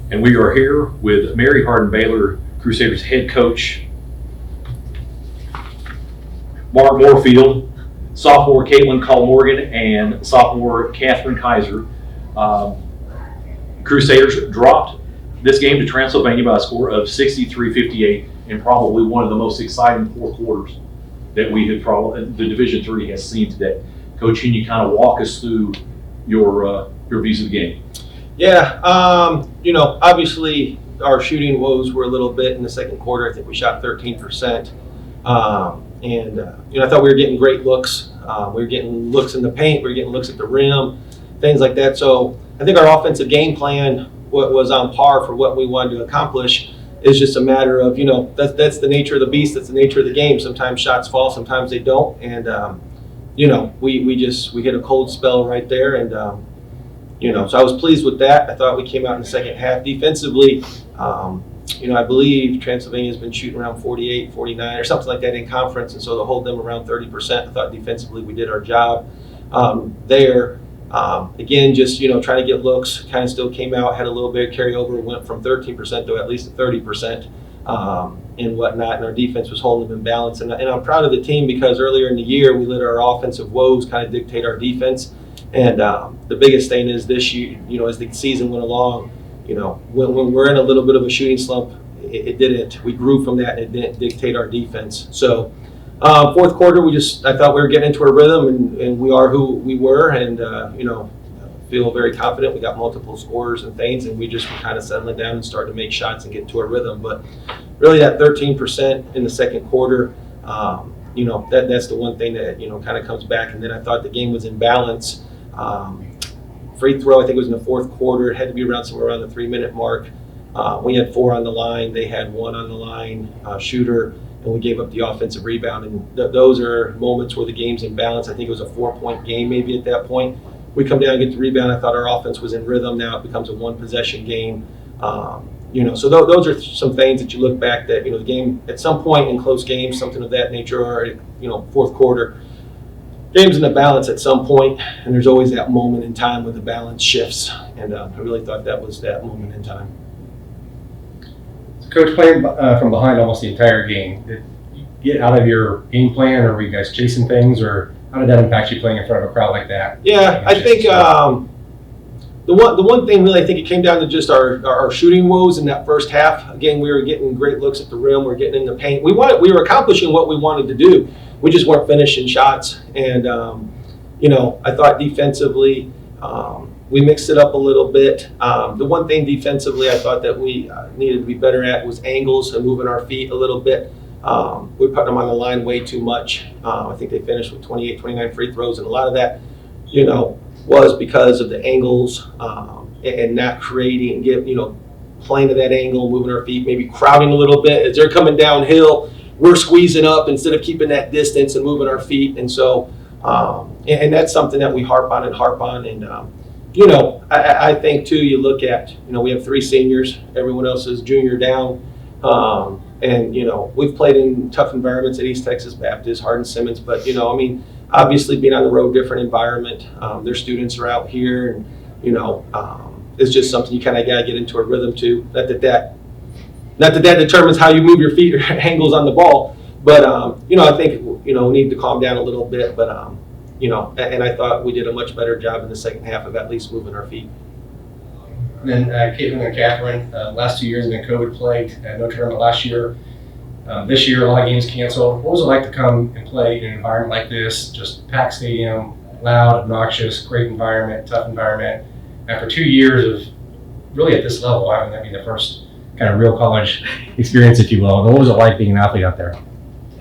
And we are here with Mary Hardin-Baylor Crusaders head coach Mark Morefield, sophomore Kollmorgen, and sophomore Kaiser. Crusaders dropped this game to Transylvania by a score of 63-58 in probably one of the most exciting four quarters that we have the Division III has seen today. Coach, can you kind of walk us through your views of the game? Yeah, obviously our shooting woes were a little bit in the second quarter. I think we shot 13%. I thought we were getting great looks. We were getting looks in the paint. We were getting looks at the rim, things like that. So I think our offensive game plan was on par for what we wanted to accomplish. It's just a matter of, that's the nature of the beast. That's the nature of the game. Sometimes shots fall, sometimes they don't. And, we hit a cold spell right there. And, so I was pleased with that. I thought we came out in the second half defensively. I believe Transylvania has been shooting around 48, 49 or something like that in conference. And so to hold them around 30%, I thought defensively we did our job there. Again, just, trying to get looks, kind of still came out, had a little bit of carryover, went from 13% to at least 30% and whatnot. And our defense was holding them in balance. And I'm proud of the team because earlier in the year, we let our offensive woes kind of dictate our defense. And the biggest thing is this year, as the season went along, when we're in a little bit of a shooting slump, it didn't. We grew from that, and it didn't dictate our defense. So fourth quarter, I thought we were getting into a rhythm, and we are who we were, and feel very confident. We got multiple scorers and things, and we just were kind of settling down and starting to make shots and get into a rhythm. But really, that 13% in the second quarter, that's the one thing that kind of comes back. And then I thought the game was in balance. Free throw, I think it was in the fourth quarter. It had to be somewhere around the 3-minute mark. We had 4 on the line. They had 1 on the line, shooter, and we gave up the offensive rebound. And those are moments where the game's in balance. I think it was a 4-point game maybe at that point. We come down and get the rebound. I thought our offense was in rhythm. Now it becomes a 1-possession game. So those are some things that you look back that, the game at some point in close games, something of that nature, or, fourth quarter, game's in the balance at some point, and there's always that moment in time when the balance shifts. And I really thought that was that moment in time. So Coach, playing from behind almost the entire game, did you get out of your game plan, or were you guys chasing things, or how did that impact you playing in front of a crowd like that? Yeah, I think the one thing really, I think it came down to just our shooting woes in that first half. Again, we were getting great looks at the rim. We were getting in the paint. We were accomplishing what we wanted to do. We just weren't finishing shots. And, I thought defensively, we mixed it up a little bit. The one thing defensively I thought that we needed to be better at was angles and moving our feet a little bit. We put them on the line way too much. I think they finished with 28, 29 free throws. And a lot of that, was because of the angles and not creating, playing to that angle, moving our feet, maybe crowding a little bit. As they're coming downhill, we're squeezing up instead of keeping that distance and moving our feet. And so, and that's something that we harp on. And, I think too, you look at, we have 3 seniors, everyone else is junior down. We've played in tough environments at East Texas Baptist, Hardin-Simmons, but, obviously being on the road, different environment. Their students are out here, and, it's just something you kind of got to get into a rhythm to. Not that determines how you move your feet or angles on the ball, but I think we need to calm down a little bit. But and I thought we did a much better job in the second half of at least moving our feet. And then Kaitlyn and Catherine, last 2 years have been COVID plagued. No tournament last year. This year, a lot of games canceled. What was it like to come and play in an environment like this? Just packed stadium, loud, obnoxious, great environment, tough environment. After 2 years of really at this level, having that be the first kind of real college experience, if you will. What was it like being an athlete out there?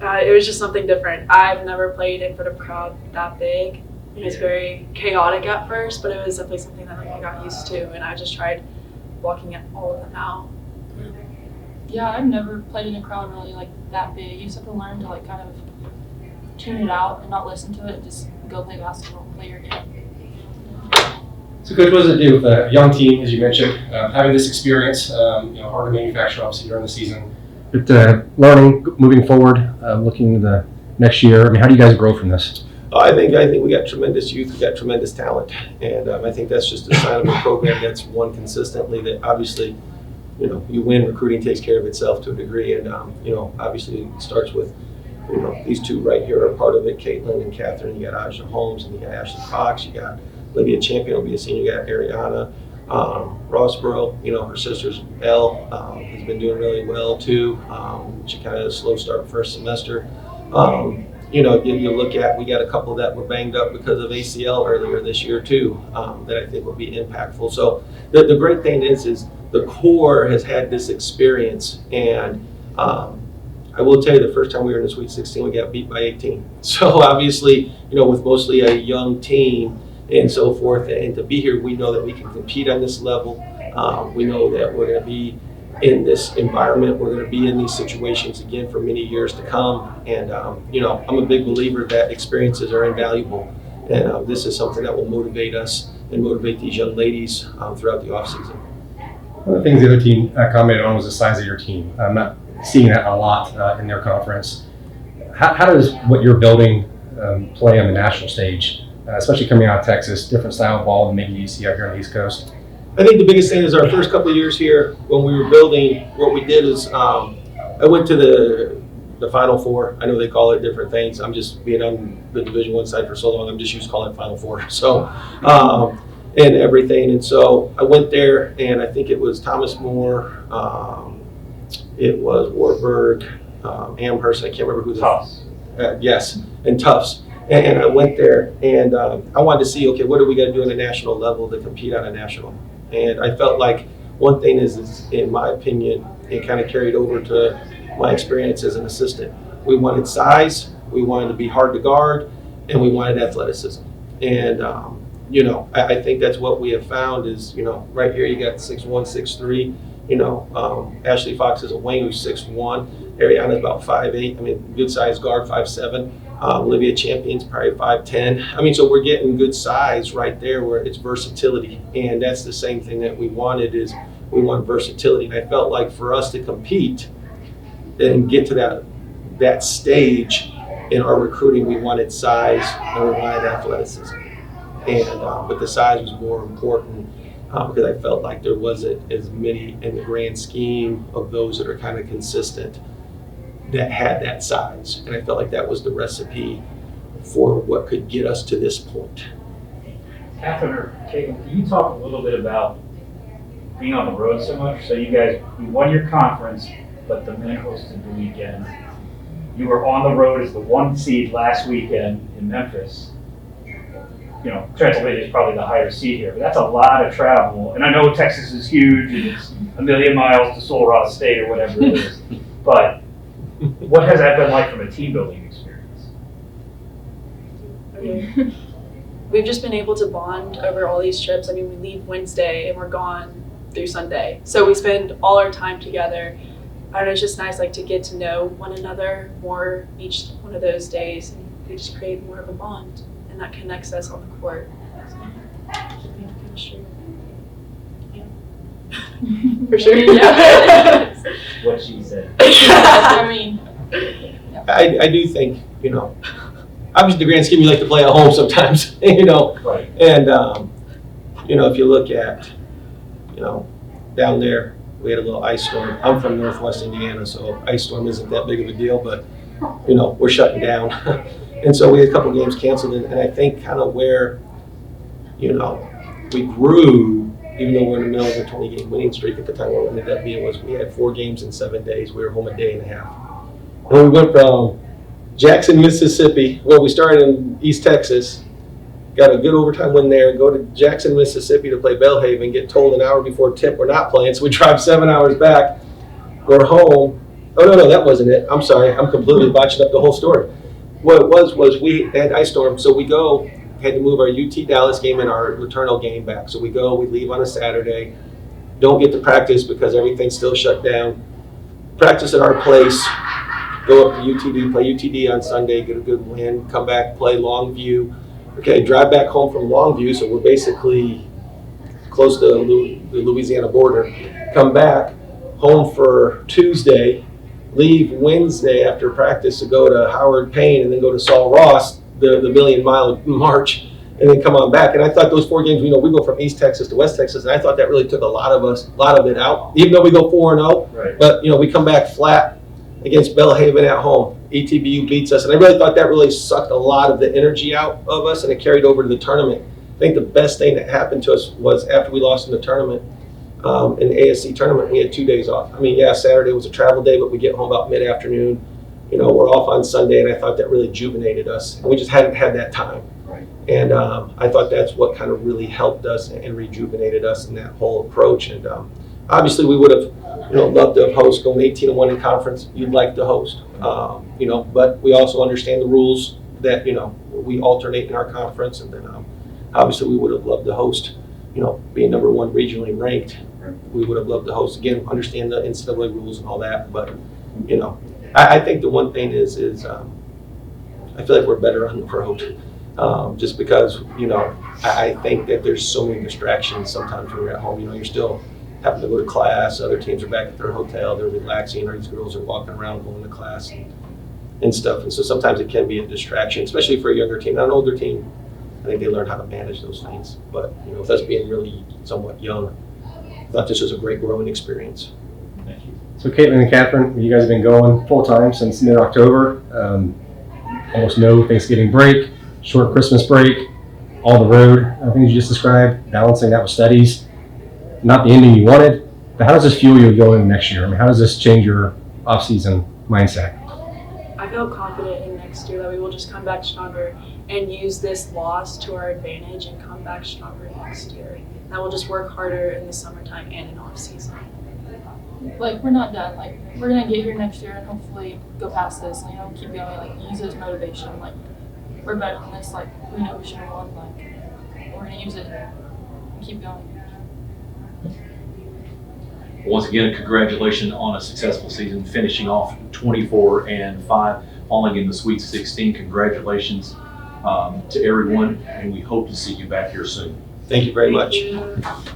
It was just something different. I've never played in front of a crowd that big. It was very chaotic at first, but it was definitely something that I got used to, and I just tried blocking at all of them out. Yeah, I've never played in a crowd really like that big. You just have to learn to kind of tune it out and not listen to it and just go play basketball and play your game. So Coach, what does it do with a young team, as you mentioned, having this experience, hard to manufacture obviously during the season, but learning, moving forward, looking to the next year? I mean, how do you guys grow from this? I think we got tremendous youth, we got tremendous talent, and I think that's just a sign of a program that's won consistently. That obviously you win, recruiting takes care of itself to a degree. And, obviously it starts with, these two right here are part of it, Kaitlyn and Catherine. You got Aja Holmes, and you got Ashley Fox, you got Olivia Champion will be a senior, you got Ariana Rossborough, her sister's Elle, has been doing really well too. She kind of slow start first semester. You look at, we got a couple that were banged up because of ACL earlier this year too, that I think will be impactful. So the great thing is the core has had this experience, and I will tell you, the first time we were in the Sweet 16, we got beat by 18. So obviously, with mostly a young team and so forth, and to be here, we know that we can compete on this level. We know that we're going to be in this environment. We're going to be in these situations again for many years to come. And, I'm a big believer that experiences are invaluable. And this is something that will motivate us and motivate these young ladies throughout the offseason. One of the things the other team commented on was the size of your team. I'm not seeing that a lot in their conference. How does what you're building play on the national stage, especially coming out of Texas, different style of ball than maybe you see out here on the East Coast? I think the biggest thing is our first couple of years here, when we were building, what we did is I went to the Final Four. I know they call it different things. I'm just being on the Division I side for so long, I'm just used to calling it Final Four. So, and everything. And so I went there, and I think it was Thomas More, it was Wartburg, Amherst, I can't remember who the Tufts. Yes, and Tufts. And I went there, and I wanted to see, okay, what do we got to do on a national level to compete on a national? And I felt like one thing is in my opinion, it kind of carried over to my experience as an assistant. We wanted size, we wanted to be hard to guard, and we wanted athleticism. And, I think that's what we have found is, right here you got 6'1", 6'3". Ashley Fox is a wing who's 6'1". Ariana's about 5'8". I mean, good size guard, 5'7". Olivia Champion's probably 5'10". So we're getting good size right there where it's versatility. And that's the same thing that we wanted is we want versatility. And I felt like for us to compete and get to that stage in our recruiting, we wanted size and we wanted athleticism. And but the size was more important because I felt like there wasn't as many in the grand scheme of those that are kind of consistent that had that size. And I felt like that was the recipe for what could get us to this point. Catherine or Kaitlyn, can you talk a little bit about being on the road so much? So you won your conference, but the men hosted the weekend. You were on the road as the 1 seed last weekend in Memphis. Transylvania is probably the higher seed here, but that's a lot of travel. And I know Texas is huge and it's a million miles to Sul Ross State or whatever it is. But what has that been like from a team building experience? We've just been able to bond over all these trips. We leave Wednesday and we're gone through Sunday. So we spend all our time together. And it's just nice to get to know one another more each one of those days. And we just create more of a bond. And that connects us on the court. For sure. Yeah. What she said. I do think, obviously the grand scheme you like to play at home sometimes, Right. And, if you look at, down there, we had a little ice storm. I'm from Northwest Indiana, so ice storm isn't that big of a deal, but, we're shutting down. And so we had a couple of games canceled, and I think kind of where, we grew, even though we're in the middle of a 20-game winning streak at the time, what we ended up being was we had 4 games in 7 days. We were home a day and a half. And we went from Jackson, Mississippi, where we started in East Texas, got a good overtime win there, go to Jackson, Mississippi to play Belhaven, get told an hour before tip we're not playing, so we drive 7 hours back. We're home. Oh, no, that wasn't it. I'm sorry. I'm completely botching up the whole story. What it was we had ice storm, so we had to move our UT Dallas game and our Letourneau game back. So we leave on a Saturday, don't get to practice because everything's still shut down. Practice at our place, go up to UTD, play UTD on Sunday, get a good win, come back, play Longview. Okay, drive back home from Longview, so we're basically close to the Louisiana border. Come back, home for Tuesday, leave Wednesday after practice to go to Howard Payne and then go to Sul Ross, the million-mile march, and then come on back. And I thought those 4 games, we go from East Texas to West Texas, and I thought that really took a lot of it out, even though we go 4-0. Right. But, we come back flat against Belhaven at home. ETBU beats us, and I really thought that really sucked a lot of the energy out of us, and it carried over to the tournament. I think the best thing that happened to us was after we lost in the tournament, in the ASC tournament, we had 2 days off. I mean, yeah, Saturday was a travel day, but we get home about mid-afternoon. We're off on Sunday, and I thought that really rejuvenated us. And we just hadn't had that time. Right. And I thought that's what kind of really helped us and rejuvenated us in that whole approach. And obviously, we would have, loved to have host going 18-1 in conference. You'd like to host, but we also understand the rules that we alternate in our conference, and then obviously we would have loved to host. Being number 1 regionally ranked, we would have loved to host again. Understand the NCAA rules and all that, but I think the one thing is I feel like we're better on the road, just because I think that there's so many distractions sometimes when you're at home. You're still having to go to class. Other teams are back at their hotel. They're relaxing, or these girls are walking around going to class and stuff. And so sometimes it can be a distraction, especially for a younger team. Not an older team, I think they learn how to manage those things. But with us being really somewhat young, I thought this was a great growing experience. Thank you. So Kaitlyn and Catherine, you guys have been going full-time since mid-October. Almost no Thanksgiving break, short Christmas break, all the road, things you just described, balancing that with studies. Not the ending you wanted, but how does this fuel you going next year? I mean, how does this change your off-season mindset? I feel confident in next year that we will just come back stronger and use this loss to our advantage and come back stronger next year. That we'll just work harder in the summertime and in off-season. Like, we're not done. Like, we're gonna get here next year and hopefully go past this. Keep going. Like, use it as motivation. Like, we're better than this. Like, we know we should have won. Like, we're gonna use it and keep going. Once again, congratulations on a successful season, finishing off 24-5, falling in the Sweet 16. Congratulations to everyone, and we hope to see you back here soon. Thank you very much. Thank you.